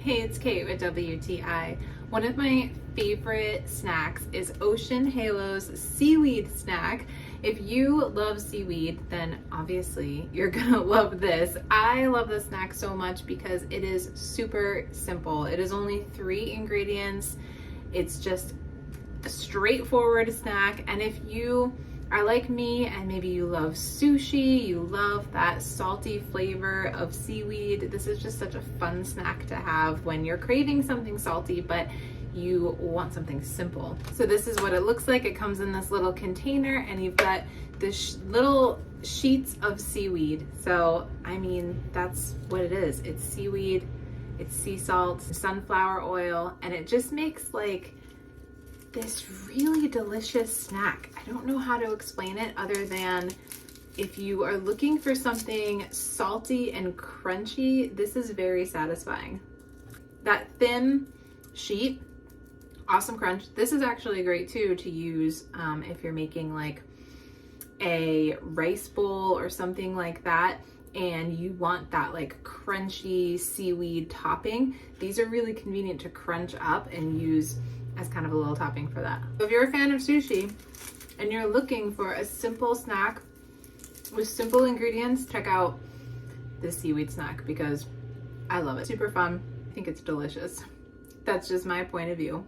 Hey, it's Kate with WTI. One of my favorite snacks is Ocean Halo's seaweed snack. If you love seaweed, then obviously you're gonna love this. I love this snack so much because it is super simple. It is only 3 ingredients. It's just a straightforward snack. And if you are like me and maybe you love sushi, you love that salty flavor of seaweed, this is just such a fun snack to have when you're craving something salty, but you want something simple. So this is what it looks like. It comes in this little container and you've got this little sheets of seaweed. So, I mean, that's what it is. It's seaweed, it's sea salt, sunflower oil, and it just makes like this really delicious snack. I don't know how to explain it other than if you are looking for something salty and crunchy, this is very satisfying. That thin sheet, awesome crunch. This is actually great too to use if you're making like a rice bowl or something like that and you want that like crunchy seaweed topping. These are really convenient to crunch up and use as kind of a little topping for that. So if you're a fan of sushi and you're looking for a simple snack with simple ingredients, check out this seaweed snack because I love it. Super fun. I think it's delicious. That's just my point of view.